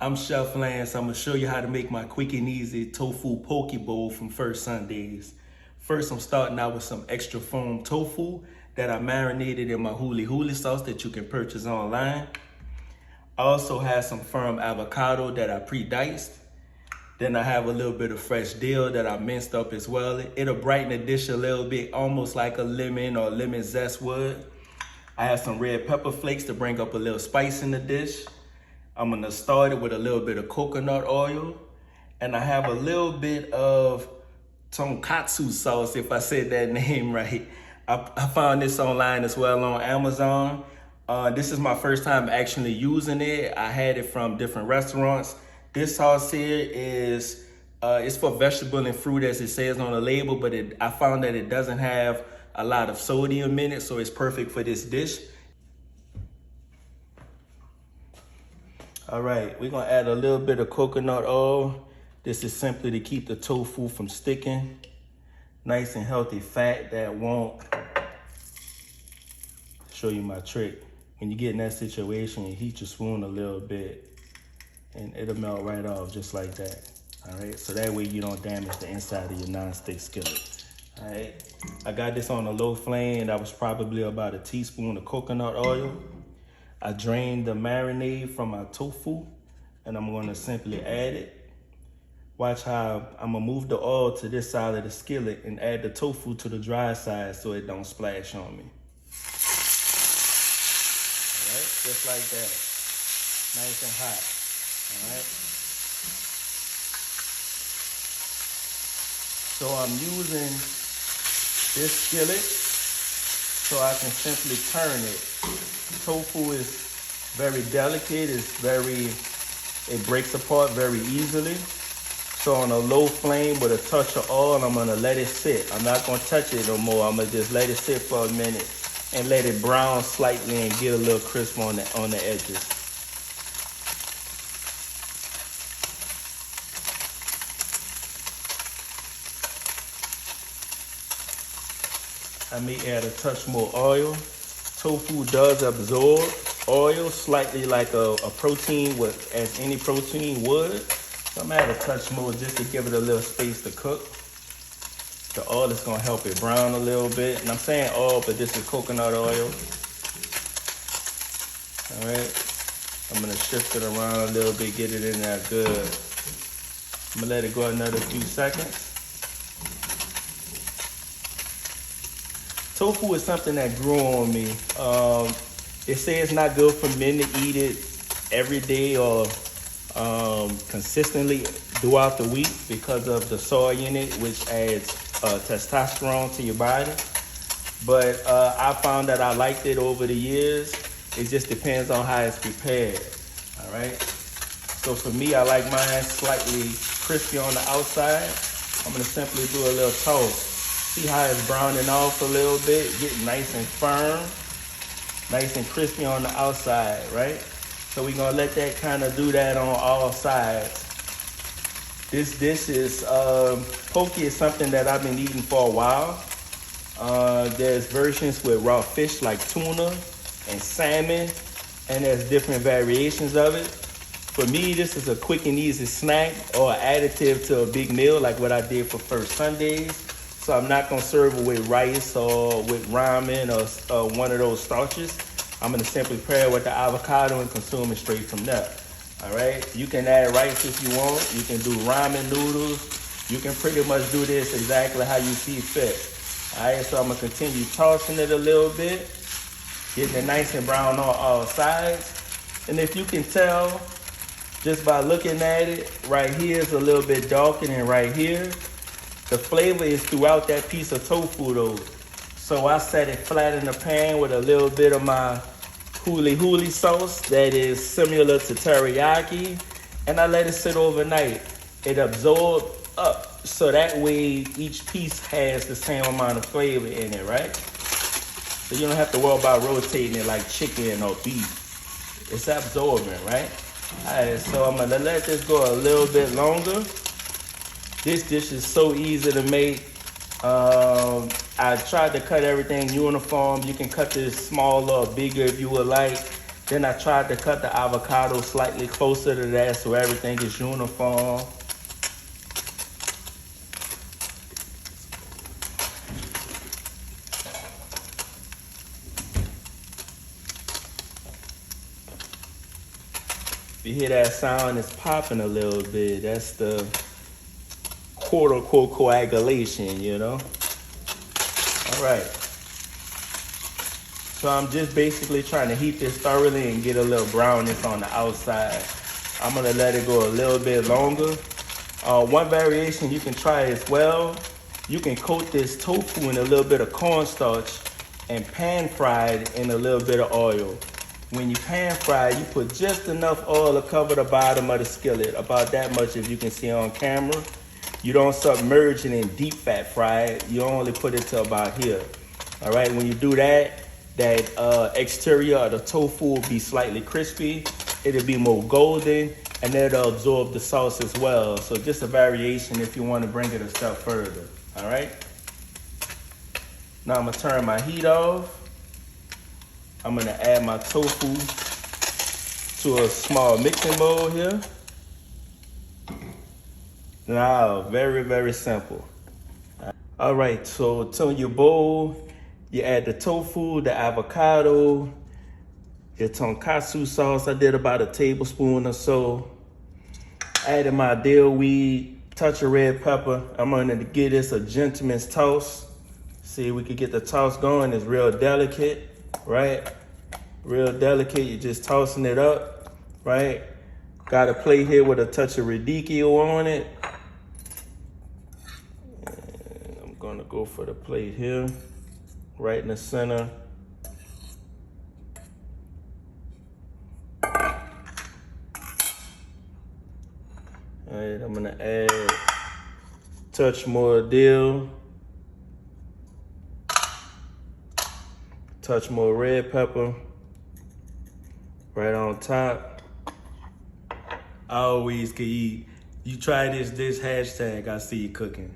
I'm Chef Lance. I'm gonna show you how to make my quick and easy tofu poke bowl from First Sundays. First, I'm starting out with some extra foam tofu that I marinated in my huli sauce that you can purchase online. I also have some firm avocado that I pre-diced. Then I have a little bit of fresh dill that I minced up as well. It'll brighten the dish a little bit, almost like a lemon or lemon zest would. I have some red pepper flakes to bring up a little spice in the dish. I'm gonna start it with a little bit of coconut oil. And I have a little bit of tonkatsu sauce, if I said that name right. I found this online as well on Amazon. This is my first time actually using it. I had it from different restaurants. This sauce here is it's for vegetable and fruit as it says on the label, but I found that it doesn't have a lot of sodium in it, so it's perfect for this dish. All right, we're gonna add a little bit of coconut oil. This is simply to keep the tofu from sticking. Nice and healthy fat that won't. Show you my trick. When you get in that situation, you heat your spoon a little bit and it'll melt right off just like that. All right, so that way you don't damage the inside of your non-stick skillet. All right, I got this on a low flame. That was probably about a teaspoon of coconut oil. I drained the marinade from my tofu and I'm gonna simply add it. Watch how I'm gonna move the oil to this side of the skillet and add the tofu to the dry side so it don't splash on me. All right, just like that, nice and hot, all right? So I'm using this skillet so I can simply turn it. Tofu is very delicate, it breaks apart very easily. So on a low flame with a touch of oil, I'm gonna let it sit. I'm not gonna touch it no more. I'm gonna just let it sit for a minute and let it brown slightly and get a little crisp on the edges. I may add a touch more oil. Tofu does absorb oil slightly like a protein as any protein would. So I'm gonna add a touch more just to give it a little space to cook. The oil is gonna help it brown a little bit. And I'm saying oil, but this is coconut oil. All right, I'm gonna shift it around a little bit, get it in there good. I'm gonna let it go another few seconds. Tofu is something that grew on me. They say it's not good for men to eat it every day or consistently throughout the week because of the soy in it, which adds testosterone to your body. But I found that I liked it over the years. It just depends on how it's prepared, all right? So for me, I like mine slightly crispy on the outside. I'm gonna simply do a little toast. See how it's browning off a little bit, getting nice and firm, nice and crispy on the outside, right? So we're gonna let that kind of do that on all sides. This dish is, poke is something that I've been eating for a while. There's versions with raw fish like tuna and salmon, and there's different variations of it. For me, this is a quick and easy snack or additive to a big meal like what I did for First Sundays. So I'm not gonna serve it with rice or with ramen or one of those starches. I'm gonna simply pair it with the avocado and consume it straight from there. All right, you can add rice if you want. You can do ramen noodles. You can pretty much do this exactly how you see fit. All right, so I'm gonna continue tossing it a little bit, getting it nice and brown on all sides. And if you can tell, just by looking at it, right here is a little bit darker than right here. The flavor is throughout that piece of tofu though. So I set it flat in the pan with a little bit of my huli sauce that is similar to teriyaki, and I let it sit overnight. It absorbs up, so that way each piece has the same amount of flavor in it, right? So you don't have to worry about rotating it like chicken or beef. It's absorbent, right? All right, so I'm gonna let this go a little bit longer. This dish is so easy to make. I tried to cut everything uniform. You can cut this smaller or bigger if you would like. Then I tried to cut the avocado slightly closer to that so everything is uniform. If you hear that sound, it's popping a little bit. That's the quote-unquote coagulation, you know? All right. So I'm just basically trying to heat this thoroughly and get a little brownness on the outside. I'm gonna let it go a little bit longer. One variation you can try as well, you can coat this tofu in a little bit of cornstarch and pan fry it in a little bit of oil. When you pan fry, you put just enough oil to cover the bottom of the skillet, about that much if you can see on camera. You don't submerge it in deep fat fry it, you only put it to about here. All right, when you do that, exterior of the tofu will be slightly crispy, it'll be more golden, and it'll absorb the sauce as well. So just a variation if you want to bring it a step further, all right? Now I'm gonna turn my heat off. I'm gonna add my tofu to a small mixing bowl here. Now, very, very simple. All right, so to your bowl, you add the tofu, the avocado, your tonkatsu sauce. I did about a tablespoon or so. Added my dill weed, touch of red pepper. I'm gonna give this a gentleman's toss. See if we could get the toss going. It's real delicate, right? Real delicate, you're just tossing it up, right? Got a plate here with a touch of radicchio on it. And I'm gonna go for the plate here, right in the center. All right, I'm gonna add a touch more dill, touch more red pepper, right on top. I always can eat. You try this hashtag, I see you cooking.